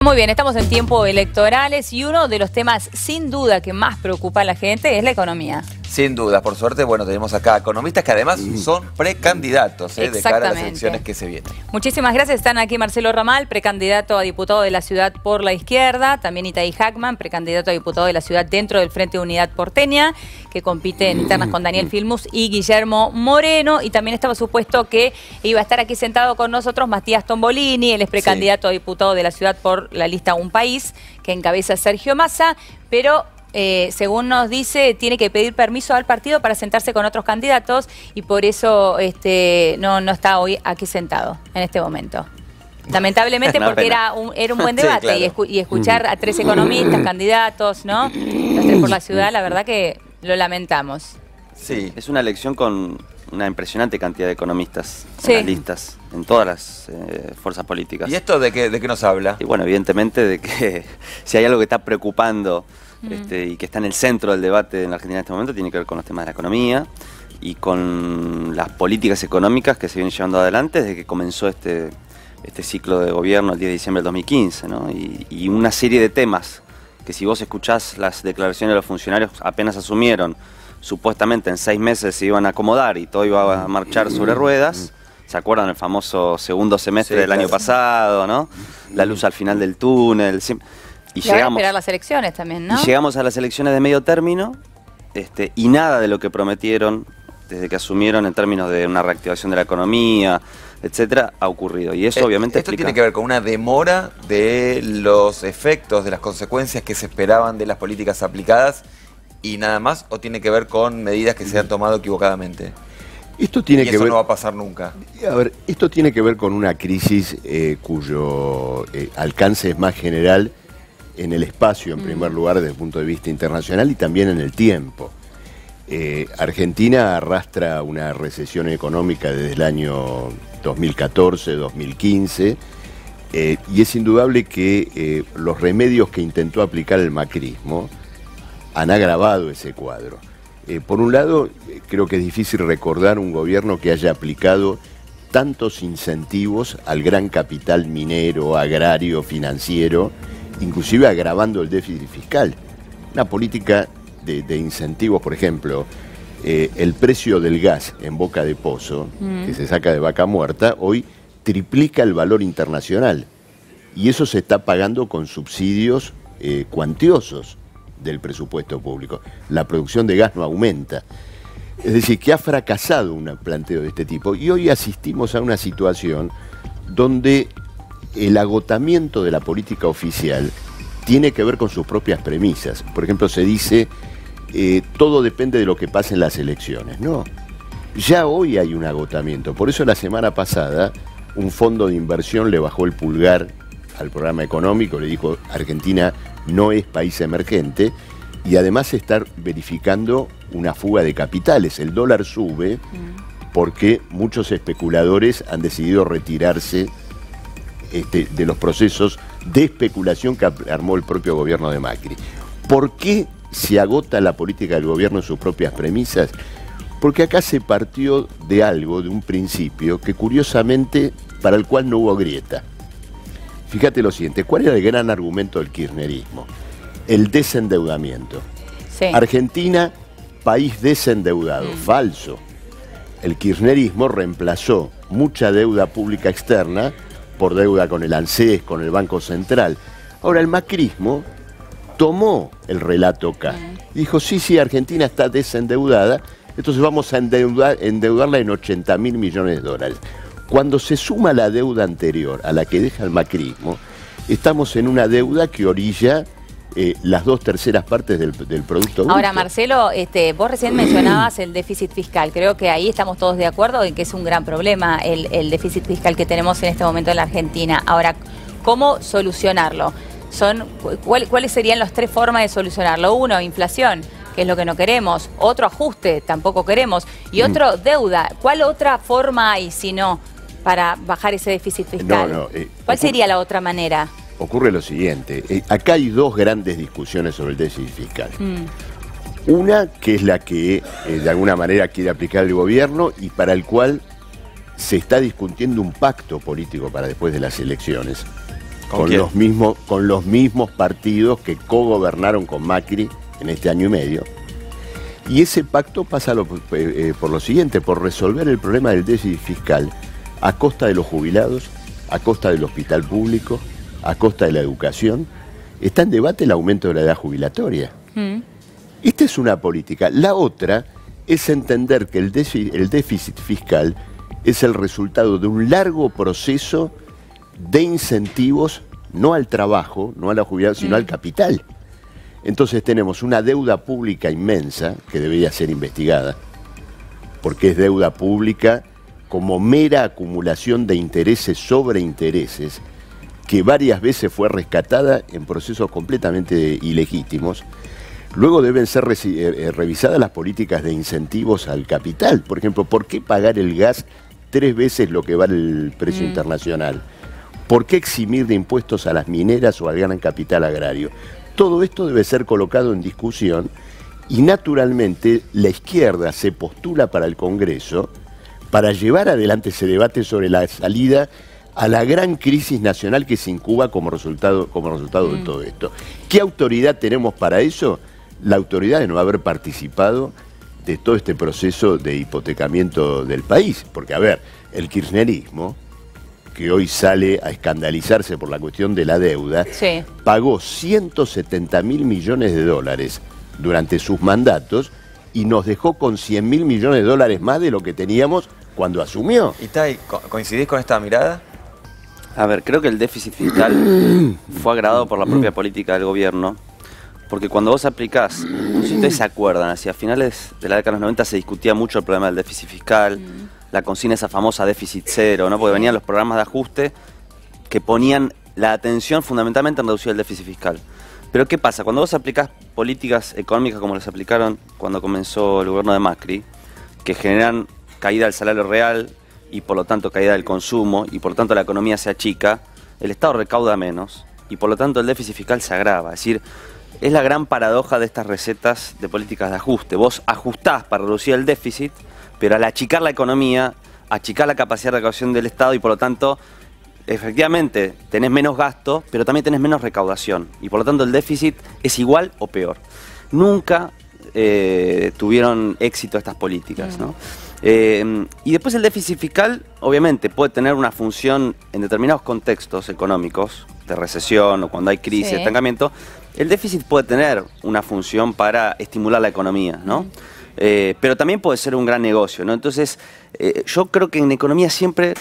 Muy bien, estamos en tiempos electorales y uno de los temas sin duda que más preocupa a la gente es la economía. Sin duda, por suerte, bueno, tenemos acá economistas que además son precandidatos de cara a las elecciones que se vienen. Muchísimas gracias. Están aquí Marcelo Ramal, precandidato a diputado de la ciudad por la izquierda, también Itaí Hackman, precandidato a diputado de la ciudad dentro del Frente de Unidad Porteña, que compite en internas con Daniel Filmus y Guillermo Moreno. Y también estaba supuesto que iba a estar aquí sentado con nosotros Matías Tombolini, él es precandidato a diputado de la ciudad por la lista Un País, que encabeza Sergio Massa, pero según nos dice, tiene que pedir permiso al partido para sentarse con otros candidatos y por eso no está hoy aquí sentado en este momento. Lamentablemente porque era un buen debate, sí, claro. y escuchar a tres economistas, candidatos, ¿no? Los tres por la ciudad, la verdad que lo lamentamos. Sí, es una elección con una impresionante cantidad de economistas, analistas, en todas las fuerzas políticas. ¿Y esto de qué nos habla? Y bueno, evidentemente de que si hay algo que está preocupando y que está en el centro del debate en la Argentina en este momento, tiene que ver con los temas de la economía y con las políticas económicas que se vienen llevando adelante desde que comenzó este ciclo de gobierno el 10 de diciembre del 2015, ¿no? Y una serie de temas que si vos escuchás las declaraciones de los funcionarios apenas asumieron, supuestamente en 6 meses se iban a acomodar y todo iba a marchar sobre ruedas. ¿Se acuerdan el famoso segundo semestre del año pasado, ¿no? La luz al final del túnel. Y llegamos a esperar las elecciones también, ¿no? Y llegamos a las elecciones de medio término y nada de lo que prometieron desde que asumieron en términos de una reactivación de la economía, etcétera, ha ocurrido. Y eso obviamente ¿Esto tiene que ver con una demora de los efectos, de las consecuencias que se esperaban de las políticas aplicadas y nada más, o tiene que ver con medidas que se han tomado equivocadamente? Esto tiene que ver, no va a pasar nunca. A ver, esto tiene que ver con una crisis cuyo alcance es más general en el espacio, en primer lugar, desde el punto de vista internacional y también en el tiempo. Argentina arrastra una recesión económica desde el año 2014, 2015, y es indudable que los remedios que intentó aplicar el macrismo han agravado ese cuadro. Por un lado, creo que es difícil recordar un gobierno que haya aplicado tantos incentivos al gran capital minero, agrario, financiero, inclusive agravando el déficit fiscal. Una política de incentivos, por ejemplo, el precio del gas en Boca de Pozo, que se saca de Vaca Muerta, hoy triplica el valor internacional. Y eso se está pagando con subsidios cuantiosos del presupuesto público. La producción de gas no aumenta. Es decir, que ha fracasado un planteo de este tipo. Y hoy asistimos a una situación donde el agotamiento de la política oficial tiene que ver con sus propias premisas. Por ejemplo, se dice, todo depende de lo que pase en las elecciones. No, ya hoy hay un agotamiento. Por eso la semana pasada un fondo de inversión le bajó el pulgar al programa económico, le dijo, Argentina no es país emergente, y además se está verificando una fuga de capitales. El dólar sube porque muchos especuladores han decidido retirarse de los procesos de especulación que armó el propio gobierno de Macri. ¿Por qué se agota la política del gobierno en sus propias premisas? Porque acá se partió de algo, de un principio, que curiosamente para el cual no hubo grieta. Fíjate lo siguiente, ¿cuál era el gran argumento del kirchnerismo? El desendeudamiento. Sí. Argentina, país desendeudado. Falso. El kirchnerismo reemplazó mucha deuda pública externa por deuda con el ANSES, con el Banco Central. Ahora, el macrismo tomó el relato acá. Dijo, sí, Argentina está desendeudada, entonces vamos a endeudarla en 80.000 millones de dólares. Cuando se suma la deuda anterior a la que deja el macrismo, estamos en una deuda que orilla las 2/3 partes del Producto Bruto. Ahora, Marcelo, vos recién mencionabas el déficit fiscal. Creo que ahí estamos todos de acuerdo en que es un gran problema el déficit fiscal que tenemos en este momento en la Argentina. Ahora, ¿cómo solucionarlo? ¿Cuáles serían las 3 formas de solucionarlo? Uno, inflación, que es lo que no queremos. Otro, ajuste, tampoco queremos. Y otro, deuda. ¿Cuál otra forma hay, si no, para bajar ese déficit fiscal? ¿Cuál sería la otra manera? Ocurre lo siguiente, acá hay 2 grandes discusiones sobre el déficit fiscal. Una que es la que de alguna manera quiere aplicar el gobierno y para el cual se está discutiendo un pacto político para después de las elecciones. ¿Con los mismos partidos que cogobernaron con Macri en este año y medio. Y ese pacto pasa por lo siguiente, por resolver el problema del déficit fiscal a costa de los jubilados, a costa del hospital público, a costa de la educación. Está en debate el aumento de la edad jubilatoria. Esta es una política. La otra es entender que el déficit fiscal es el resultado de un largo proceso de incentivos, no al trabajo, no a la jubilación, sino al capital. Entonces tenemos una deuda pública inmensa que debería ser investigada, porque es deuda pública como mera acumulación de intereses sobre intereses, que varias veces fue rescatada en procesos completamente ilegítimos. Luego deben ser revisadas las políticas de incentivos al capital. Por ejemplo, ¿por qué pagar el gas 3 veces lo que vale el precio internacional? ¿Por qué eximir de impuestos a las mineras o al gran capital agrario? Todo esto debe ser colocado en discusión y naturalmente la izquierda se postula para el Congreso para llevar adelante ese debate sobre la salida a la gran crisis nacional que se incuba como resultado de todo esto. ¿Qué autoridad tenemos para eso? La autoridad de no haber participado de todo este proceso de hipotecamiento del país. Porque, a ver, el kirchnerismo, que hoy sale a escandalizarse por la cuestión de la deuda, sí, pagó 170.000 millones de dólares durante sus mandatos y nos dejó con 100.000 millones de dólares más de lo que teníamos cuando asumió. Itay, ¿coincidís con esta mirada? A ver, creo que el déficit fiscal fue agravado por la propia política del gobierno, porque cuando vos aplicás, no sé si ustedes se acuerdan, hacia finales de la década de los 90 se discutía mucho el problema del déficit fiscal, la consigna esa famosa déficit cero, ¿no? Porque venían los programas de ajuste que ponían la atención fundamentalmente en reducir el déficit fiscal. Pero ¿qué pasa? Cuando vos aplicás políticas económicas como las aplicaron cuando comenzó el gobierno de Macri, que generan caída del salario real y por lo tanto caída del consumo y por lo tanto la economía se achica, el Estado recauda menos y por lo tanto el déficit fiscal se agrava. Es decir, es la gran paradoja de estas recetas de políticas de ajuste. Vos ajustás para reducir el déficit, pero al achicar la economía, achicar la capacidad de recaudación del Estado y por lo tanto, efectivamente, tenés menos gasto, pero también tenés menos recaudación. Y por lo tanto el déficit es igual o peor. Nunca tuvieron éxito estas políticas, ¿no? Y después el déficit fiscal, obviamente, puede tener una función en determinados contextos económicos, de recesión o cuando hay crisis, Sí. estancamiento. El déficit puede tener una función para estimular la economía, ¿no? Pero también puede ser un gran negocio, ¿no? Entonces, yo creo que en economía siempre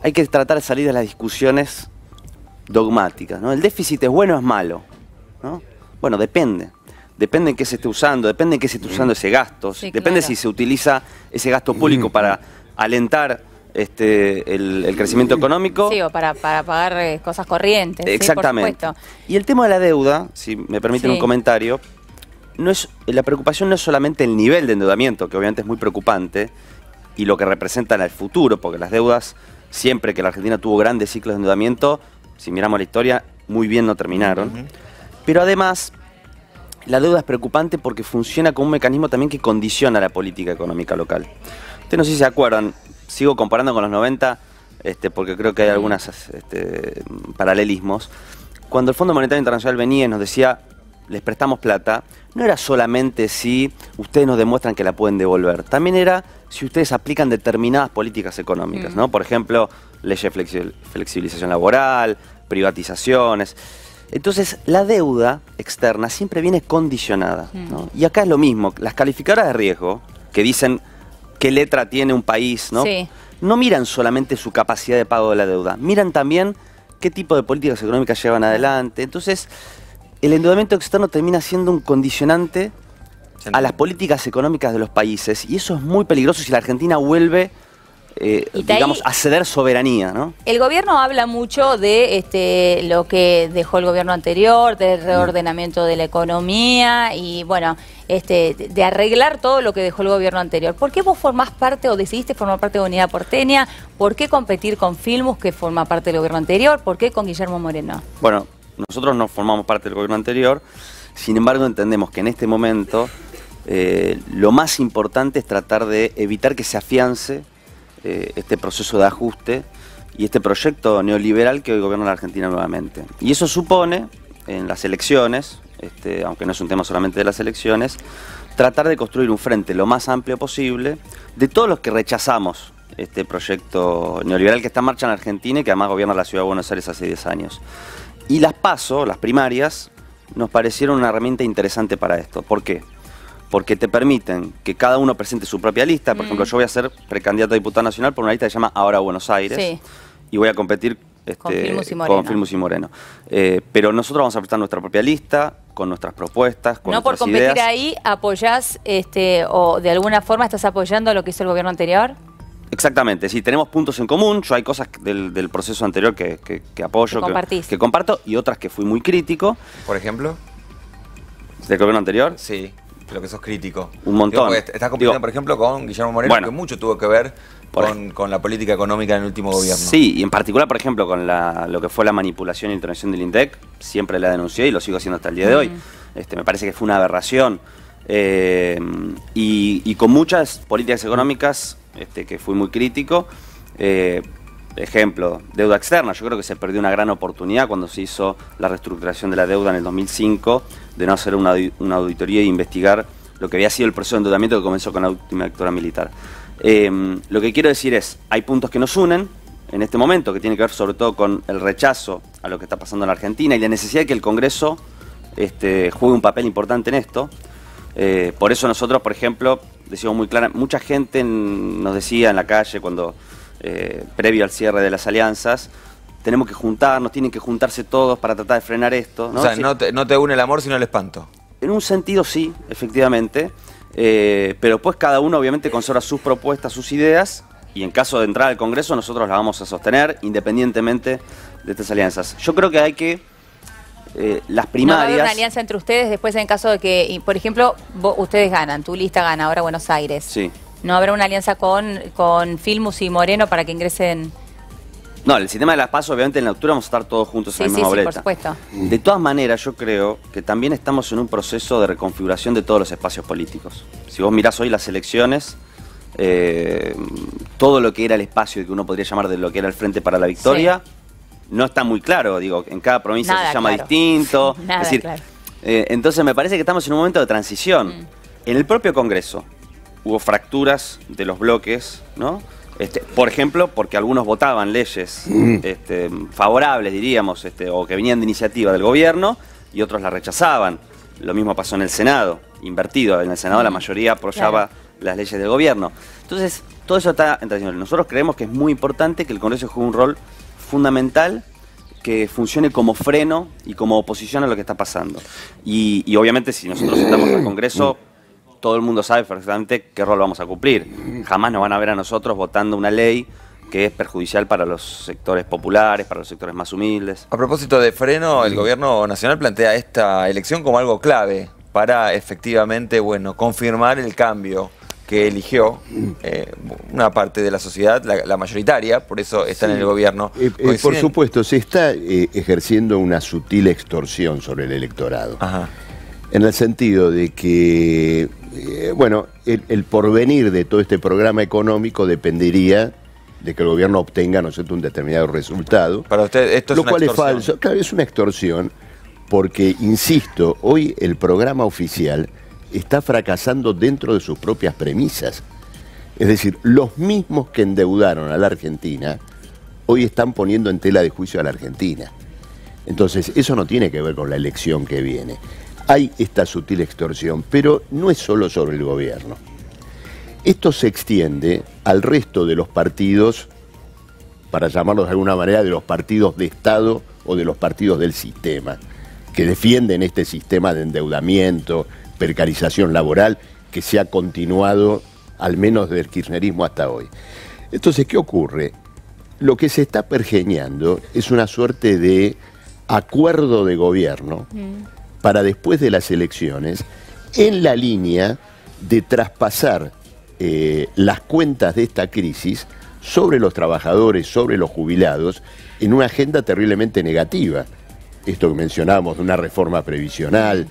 hay que tratar de salir de las discusiones dogmáticas, ¿no? ¿El déficit es bueno o es malo? ¿No? Bueno, depende. Depende en qué se esté usando, depende en qué se esté usando ese gasto, Sí, depende claro. si se utiliza ese gasto público para alentar el crecimiento económico. Sí, o para pagar cosas corrientes. Exactamente. Sí, por supuesto. Y el tema de la deuda, si me permiten Sí. un comentario, la preocupación no es solamente el nivel de endeudamiento, que obviamente es muy preocupante, y lo que representan al futuro, porque las deudas, siempre que la Argentina tuvo grandes ciclos de endeudamiento, si miramos la historia, muy bien no terminaron. Pero además, la deuda es preocupante porque funciona como un mecanismo también que condiciona la política económica local. Ustedes no sé si se acuerdan, sigo comparando con los 90, porque creo que hay algunos paralelismos. Cuando el Fondo Monetario Internacional venía y nos decía, les prestamos plata, no era solamente si ustedes nos demuestran que la pueden devolver, también era si ustedes aplican determinadas políticas económicas, ¿no? Por ejemplo, leyes de flexibilización laboral, privatizaciones. Entonces, la deuda externa siempre viene condicionada, ¿no? Y acá es lo mismo, las calificadoras de riesgo, que dicen qué letra tiene un país, ¿no? Sí. No miran solamente su capacidad de pago de la deuda, miran también qué tipo de políticas económicas llevan adelante. Entonces, el endeudamiento externo termina siendo un condicionante a las políticas económicas de los países, y eso es muy peligroso si la Argentina vuelve, digamos, a ceder soberanía, ¿no? El gobierno habla mucho de lo que dejó el gobierno anterior, del reordenamiento de la economía y, bueno, de arreglar todo lo que dejó el gobierno anterior. ¿Por qué vos formás parte o decidiste formar parte de Unidad Porteña? ¿Por qué competir con Filmus, que forma parte del gobierno anterior? ¿Por qué con Guillermo Moreno? Bueno, nosotros no formamos parte del gobierno anterior, sin embargo entendemos que en este momento lo más importante es tratar de evitar que se afiance este proceso de ajuste y este proyecto neoliberal que hoy gobierna la Argentina nuevamente. Y eso supone, en las elecciones, aunque no es un tema solamente de las elecciones, tratar de construir un frente lo más amplio posible de todos los que rechazamos este proyecto neoliberal que está en marcha en Argentina y que además gobierna la Ciudad de Buenos Aires hace 10 años. Y las PASO, las primarias, nos parecieron una herramienta interesante para esto. ¿Por qué? Porque te permiten que cada uno presente su propia lista. Por ejemplo, yo voy a ser precandidato a diputado nacional por una lista que se llama Ahora Buenos Aires. Sí. Y voy a competir con Filmus y Moreno. Pero nosotros vamos a presentar nuestra propia lista, con nuestras propuestas, con no por nuestras competir ideas. ahí, apoyás o de alguna forma estás apoyando lo que hizo el gobierno anterior. Exactamente, sí, tenemos puntos en común. Yo hay cosas del proceso anterior que apoyo, que comparto, y otras que fui muy crítico. Por ejemplo, ¿del gobierno anterior? Sí, lo que sos crítico. Un montón. Estás compitiendo, por ejemplo, con Guillermo Moreno, que mucho tuvo que ver con la política económica en el último gobierno. Sí, y en particular, por ejemplo, con lo que fue la manipulación e intervención del INDEC, siempre la denuncié y lo sigo haciendo hasta el día de hoy. Me parece que fue una aberración. Y con muchas políticas económicas que fui muy crítico. Ejemplo, deuda externa. Yo creo que se perdió una gran oportunidad cuando se hizo la reestructuración de la deuda en el 2005, de no hacer una auditoría e investigar lo que había sido el proceso de endeudamiento que comenzó con la última dictadura militar. Lo que quiero decir es, hay puntos que nos unen en este momento, que tiene que ver sobre todo con el rechazo a lo que está pasando en la Argentina y la necesidad de que el Congreso juegue un papel importante en esto. Por eso nosotros, por ejemplo, decimos muy clara, mucha gente nos decía en la calle cuando previo al cierre de las alianzas, tenemos que juntarnos, tienen que juntarse todos para tratar de frenar esto, ¿no? O sea, no te une el amor sino el espanto. En un sentido sí, efectivamente, pero después cada uno obviamente conserva sus propuestas, sus ideas, y en caso de entrar al Congreso nosotros las vamos a sostener independientemente de estas alianzas. Yo creo que hay que las primarias... ¿No va a haber una alianza entre ustedes después en caso de que, por ejemplo, ustedes ganan, tu lista gana Ahora Buenos Aires? Sí. ¿No habrá una alianza con Filmus y Moreno para que ingresen? No, el sistema de las PASO, obviamente en la octubre vamos a estar todos juntos en la misma boleta. Sí, por supuesto. De todas maneras, yo creo que también estamos en un proceso de reconfiguración de todos los espacios políticos. Si vos mirás hoy las elecciones, todo lo que era el espacio que uno podría llamar de lo que era el Frente para la Victoria, no está muy claro. Digo, en cada provincia se llama distinto. Nada, es decir, claro. Entonces me parece que estamos en un momento de transición. En el propio Congreso hubo fracturas de los bloques, ¿no? Por ejemplo, porque algunos votaban leyes favorables, diríamos, o que venían de iniciativa del gobierno, y otros las rechazaban. Lo mismo pasó en el Senado, invertido. En el Senado la mayoría apoyaba las leyes del gobierno. Entonces, todo eso está en transición. Nosotros creemos que es muy importante que el Congreso juegue un rol fundamental, que funcione como freno y como oposición a lo que está pasando. Y obviamente si nosotros estamos en el Congreso, todo el mundo sabe perfectamente qué rol vamos a cumplir. Jamás nos van a ver a nosotros votando una ley que es perjudicial para los sectores populares, para los sectores más humildes. A propósito de freno, el gobierno nacional plantea esta elección como algo clave para efectivamente, confirmar el cambio que eligió una parte de la sociedad, la mayoritaria, por eso está en el gobierno. Por supuesto, se está ejerciendo una sutil extorsión sobre el electorado. Ajá. En el sentido de que, el porvenir de todo este programa económico dependería de que el gobierno obtenga, ¿no es cierto?, un determinado resultado. Para usted esto es lo una cual extorsión. es falso. Claro, es una extorsión porque, insisto, hoy el programa oficial está fracasando dentro de sus propias premisas. Es decir, los mismos que endeudaron a la Argentina hoy están poniendo en tela de juicio a la Argentina. Entonces, eso no tiene que ver con la elección que viene. Hay esta sutil extorsión, pero no es solo sobre el gobierno. Esto se extiende al resto de los partidos, para llamarlos de alguna manera, de los partidos de Estado o de los partidos del sistema, que defienden este sistema de endeudamiento, precarización laboral, que se ha continuado al menos desde el kirchnerismo hasta hoy. Entonces, ¿qué ocurre? Lo que se está pergeñando es una suerte de acuerdo de gobierno para después de las elecciones, en la línea de traspasar las cuentas de esta crisis sobre los trabajadores, sobre los jubilados, en una agenda terriblemente negativa. Esto que mencionábamos de una reforma previsional.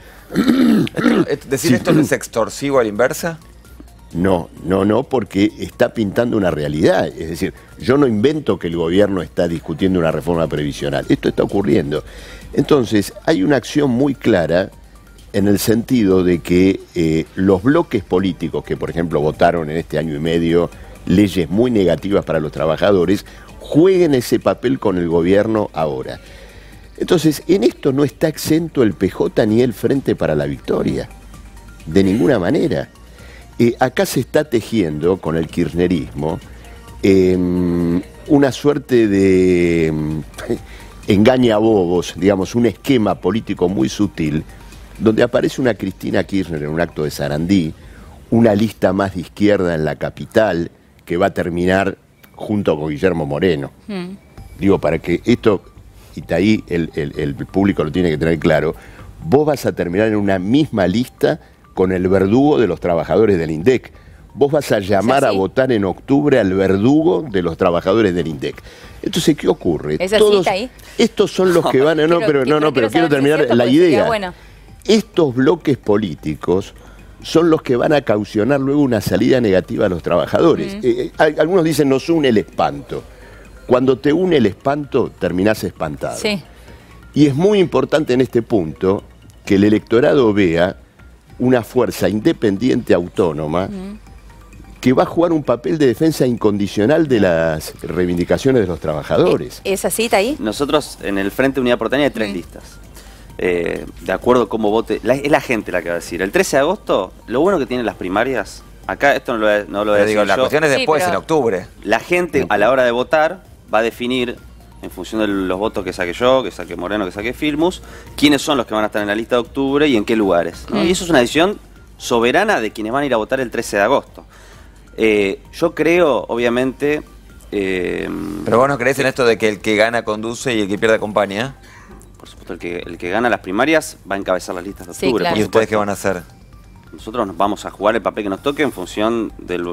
¿Decir esto no es extorsivo a la inversa? No, porque está pintando una realidad. Es decir, yo no invento que el gobierno está discutiendo una reforma previsional. Esto está ocurriendo. Entonces, hay una acción muy clara en el sentido de que los bloques políticos que, por ejemplo, votaron en este año y medio leyes muy negativas para los trabajadores, jueguen ese papel con el gobierno ahora. Entonces, en esto no está exento el PJ ni el Frente para la Victoria. De ninguna manera. Acá se está tejiendo con el kirchnerismo una suerte de engañabobos, digamos, un esquema político muy sutil, donde aparece una Cristina Kirchner en un acto de Sarandí, una lista más de izquierda en la capital, que va a terminar junto con Guillermo Moreno. Digo, para que esto, y ahí el público lo tiene que tener claro, vos vas a terminar en una misma lista con el verdugo de los trabajadores del INDEC. Vos vas a llamar a votar en octubre al verdugo de los trabajadores del INDEC. Entonces, ¿qué ocurre? ¿Es así, está ahí? Estos son los que van a... pero quiero terminar la idea. Bueno. Estos bloques políticos son los que van a caucionar luego una salida negativa a los trabajadores. Algunos dicen, nos une el espanto. Cuando te une el espanto, terminás espantado. Sí. Y es muy importante en este punto que el electorado vea una fuerza independiente autónoma que va a jugar un papel de defensa incondicional de las reivindicaciones de los trabajadores. ¿Es así, está ahí? Nosotros en el Frente Unidad Porteña hay 3 listas. De acuerdo a cómo vote, es la gente la que va a decir. El 13 de agosto, lo bueno que tienen las primarias, acá esto no lo voy a decir la cuestión es después, en octubre. La gente a la hora de votar va a definir, en función de los votos que saque yo, que saque Moreno, que saque Filmus, quiénes son los que van a estar en la lista de octubre y en qué lugares, ¿no? Y eso es una decisión soberana de quienes van a ir a votar el 13 de agosto. Yo creo, obviamente... ¿Pero vos no creés en esto de que el que gana conduce y el que pierde acompaña? Por supuesto, el que gana las primarias va a encabezar las listas de octubre. Sí, claro. ¿Y ustedes qué van a hacer? Nosotros nos vamos a jugar el papel que nos toque en función del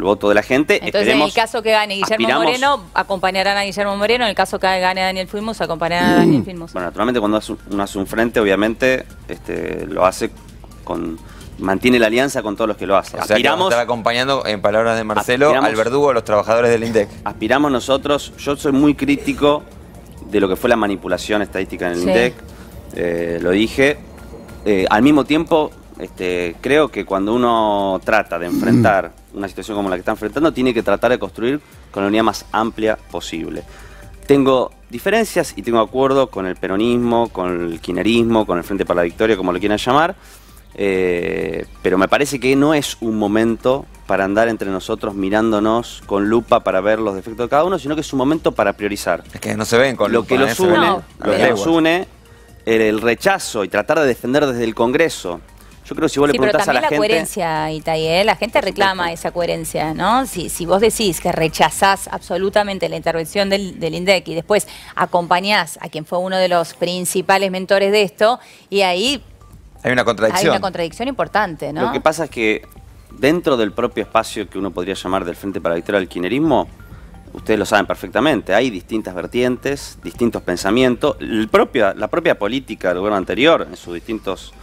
voto de la gente. Entonces, en el caso que gane Guillermo Moreno, acompañarán a Guillermo Moreno. En el caso que gane Daniel Filmus, acompañarán a Daniel Filmus. Bueno, naturalmente cuando uno hace un frente, obviamente, lo hace mantiene la alianza con todos los que lo hacen. O sea, que vamos a estar acompañando, en palabras de Marcelo, al verdugo de los trabajadores del INDEC. Aspiramos nosotros, yo soy muy crítico de lo que fue la manipulación estadística en el INDEC, lo dije. Al mismo tiempo, creo que cuando uno trata de enfrentar una situación como la que está enfrentando, tiene que tratar de construir con la unidad más amplia posible. Tengo diferencias y tengo acuerdo con el peronismo, con el kirchnerismo, con el Frente para la Victoria, como lo quieran llamar, pero me parece que no es un momento para andar entre nosotros mirándonos con lupa para ver los defectos de cada uno, sino que es un momento para priorizar. Es que no se ven con lupa. Lo que nos une, el rechazo y tratar de defender desde el Congreso. Yo creo que si vos le preguntás a la gente... pero también la coherencia, Itay, la gente reclama esa coherencia, ¿no? Si vos decís que rechazás absolutamente la intervención del INDEC y después acompañás a quien fue uno de los principales mentores de esto, y ahí... Hay una contradicción. Hay una contradicción importante, ¿no? Lo que pasa es que dentro del propio espacio que uno podría llamar del Frente para la Victoria del kirchnerismo, ustedes lo saben perfectamente, hay distintas vertientes, distintos pensamientos. La propia política del gobierno anterior, en sus distintos...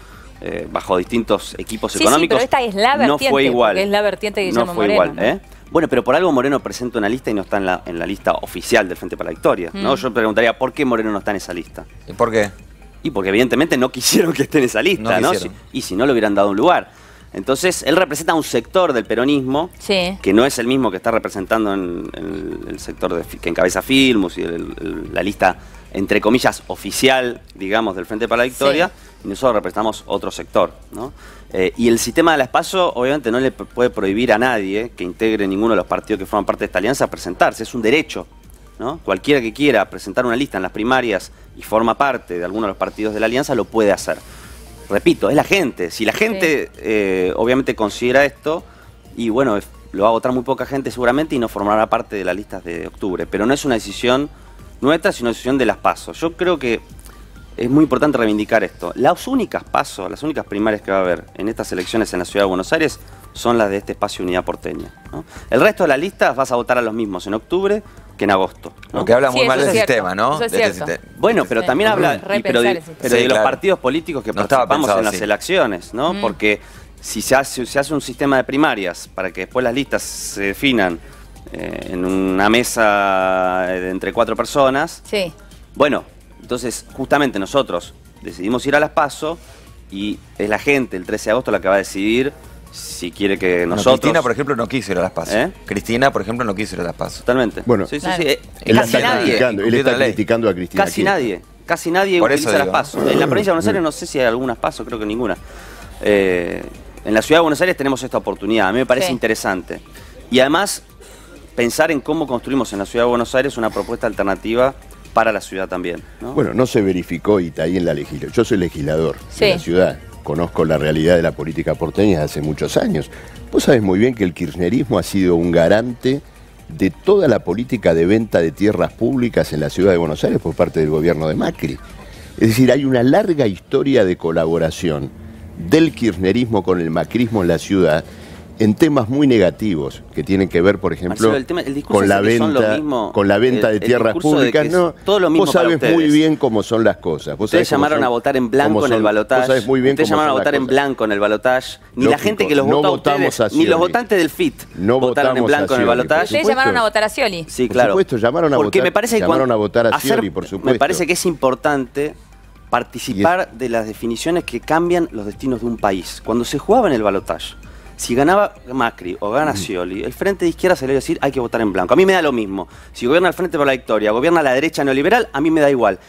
bajo distintos equipos económicos, pero esta es la vertiente, no fue igual. Es la vertiente de Guillermo no fue Moreno, igual, ¿no? Bueno, pero por algo Moreno presenta una lista y no está en la lista oficial del Frente para la Victoria, ¿no? Yo preguntaría, ¿por qué Moreno no está en esa lista? ¿Y por qué? Y porque evidentemente no quisieron que esté en esa lista, ¿no? Y si no, le hubieran dado un lugar. Entonces, él representa un sector del peronismo que no es el mismo que está representando en el sector que encabeza Filmus y la lista, entre comillas, oficial, digamos, del Frente para la Victoria, y nosotros representamos otro sector, ¿no? Y el sistema de la ESPASO, obviamente, no le puede prohibir a nadie que integre ninguno de los partidos que forman parte de esta alianza a presentarse, es un derecho, ¿no? Cualquiera que quiera presentar una lista en las primarias y forma parte de alguno de los partidos de la alianza, lo puede hacer. Repito, es la gente. Si la gente obviamente considera esto, y bueno, lo va a votar muy poca gente seguramente y no formará parte de las listas de octubre. Pero no es una decisión nuestra, sino una decisión de las PASO. Yo creo que es muy importante reivindicar esto. Las únicas PASO, las únicas primarias que va a haber en estas elecciones en la Ciudad de Buenos Aires son las de este espacio Unidad Porteña, ¿no? El resto de las listas vas a votar a los mismos en octubre que en agosto, ¿no? Lo que habla muy mal del sistema, ¿no? Eso es cierto. Bueno, pero también habla pero de los partidos políticos que participamos en las elecciones, ¿no? Porque si se hace un sistema de primarias para que después las listas se definan en una mesa entre 4 personas, Sí. bueno, entonces justamente nosotros decidimos ir a las PASO y es la gente el 13 de agosto la que va a decidir si quiere que No, nosotros... Cristina, por ejemplo, no quiso ir a las PASO. ¿Eh? Cristina, por ejemplo, no quiso ir a las PASO. Totalmente. Bueno, sí, sí, claro. sí. Él Casi está nadie. criticando a Cristina. Casi Kirchner. Casi nadie Por eso utiliza las digo. PASO. En la provincia de Buenos Aires no sé si hay algunas PASO, creo que ninguna. En la ciudad de Buenos Aires tenemos esta oportunidad, a mí me parece Sí. interesante. Y además, pensar en cómo construimos en la ciudad de Buenos Aires una propuesta alternativa para la ciudad también, ¿no? Bueno, no se verificó Itaí en la legislación. Yo soy legislador Sí. de la ciudad. Conozco la realidad de la política porteña desde hace muchos años. Vos sabés muy bien que el kirchnerismo ha sido un garante de toda la política de venta de tierras públicas en la ciudad de Buenos Aires por parte del gobierno de Macri. Es decir, hay una larga historia de colaboración del kirchnerismo con el macrismo en la ciudad en temas muy negativos que tienen que ver, por ejemplo, Marcelo, el discurso con la ese que son lo venta, mismo, con la venta de el tierras discurso de públicas. que es No, todo lo mismo vos para sabés muy ustedes. bien cómo son las cosas. Vos Ustedes sabés cómo llamaron son- a votar en cómo blanco en son- el balotaje. Vos sabés muy bien Ustedes cómo llamaron a son las votar en cosas. blanco en el balotaje. Ni la Lógico, gente que los no votó a votamos ustedes, a ni los Scioli. votantes del FIT No votaron en votamos a blanco en el Scioli, balotaje. Ustedes supuesto. llamaron a votar a Scioli. Sí, Por claro. supuesto, llamaron a Porque votar- me parece que llamaron cuando a votar a Scioli, por supuesto. Me parece que es importante participar de las definiciones que cambian los destinos de un país. Cuando se jugaba en el balotaje, si ganaba Macri o gana Scioli, el Frente de Izquierda se le iba a decir hay que votar en blanco. A mí me da lo mismo. Si gobierna el Frente por la Victoria, gobierna la derecha neoliberal, a mí me da igual.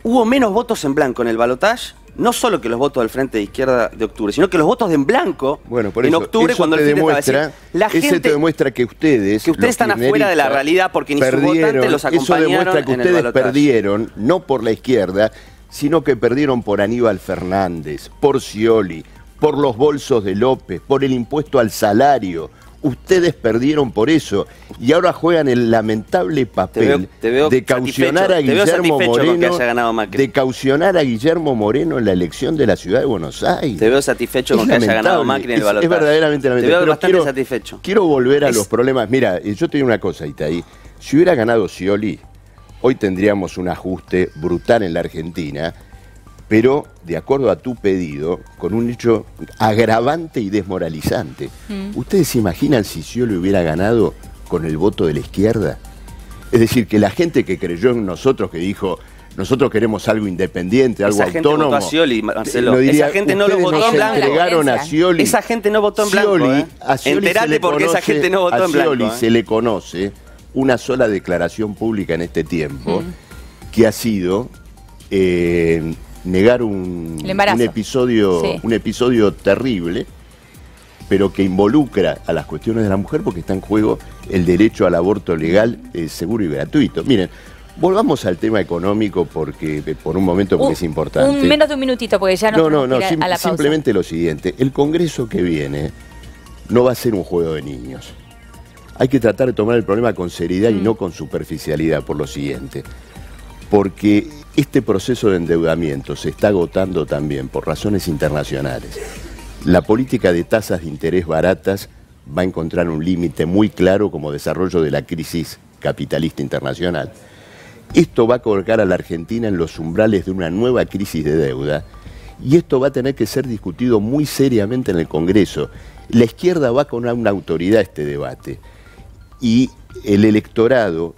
Hubo menos votos en blanco en el balotaje, no solo que los votos del Frente de Izquierda de octubre, sino que los votos de en blanco Bueno, por en eso, octubre eso cuando te el Frente demuestra, estaba así. La eso gente te demuestra que ustedes los están afuera de la kirchneristas, realidad porque ni sus votantes los eso acompañaron demuestra que en el ustedes balotaje. perdieron, no por la izquierda, sino que perdieron por Aníbal Fernández, por Scioli, por los bolsos de López, por el impuesto al salario. Ustedes perdieron por eso y ahora juegan el lamentable papel te veo de caucionar a satisfecho, te veo Guillermo satisfecho con que Moreno, haya ganado Macri. de caucionar a Guillermo Moreno en la elección de la ciudad de Buenos Aires. Te veo satisfecho Es con que haya ganado lamentable, Macri en el es balotaje. verdaderamente lamentable. Te veo Pero bastante satisfecho. Quiero volver a Es- los problemas. Mira, yo te digo una cosa, Itaí. Si hubiera ganado Scioli, hoy tendríamos un ajuste brutal en la Argentina, pero de acuerdo a tu pedido, con un hecho agravante y desmoralizante. ¿Ustedes se imaginan si Scioli hubiera ganado con el voto de la izquierda? Es decir, que la gente que creyó en nosotros, que dijo, nosotros queremos algo independiente, algo Esa gente autónomo. votó a Scioli, Marcelo. no diría, Esa gente no lo ustedes votó nos en blanco. entregaron a Scioli. Esa gente no votó en blanco, Scioli, ¿eh? a Scioli Enterate se le porque esa gente no votó en blanco, A Scioli ¿eh? se le conoce una sola declaración pública en este tiempo, que ha sido negar un El embarazo. Sí. un episodio terrible, pero que involucra a las cuestiones de la mujer porque está en juego el derecho al aborto legal, seguro y gratuito. Miren, volvamos al tema económico porque por un momento porque es importante. Menos de un minutito porque ya nos tenemos que ir a la pausa. Simplemente lo siguiente, el Congreso que viene no va a ser un juego de niños. Hay que tratar de tomar el problema con seriedad y no con superficialidad por lo siguiente. Porque este proceso de endeudamiento se está agotando también por razones internacionales. La política de tasas de interés baratas va a encontrar un límite muy claro como desarrollo de la crisis capitalista internacional. Esto va a colocar a la Argentina en los umbrales de una nueva crisis de deuda y esto va a tener que ser discutido muy seriamente en el Congreso. La izquierda va con una autoridad a este debate y el electorado,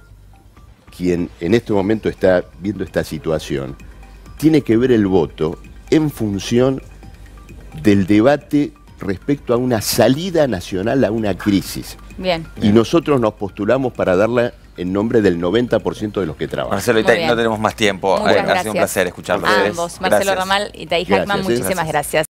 quien en este momento está viendo esta situación, tiene que ver el voto en función del debate respecto a una salida nacional a una crisis. Bien. Y nosotros nos postulamos para darla en nombre del 90% de los que trabajan. Marcelo Muy Itaí, bien. no tenemos más tiempo. Muchas Ha sido gracias un placer escucharlos. a ambos. Marcelo Gracias. Ramal y Itaí Gracias, Hackman, muchísimas gracias.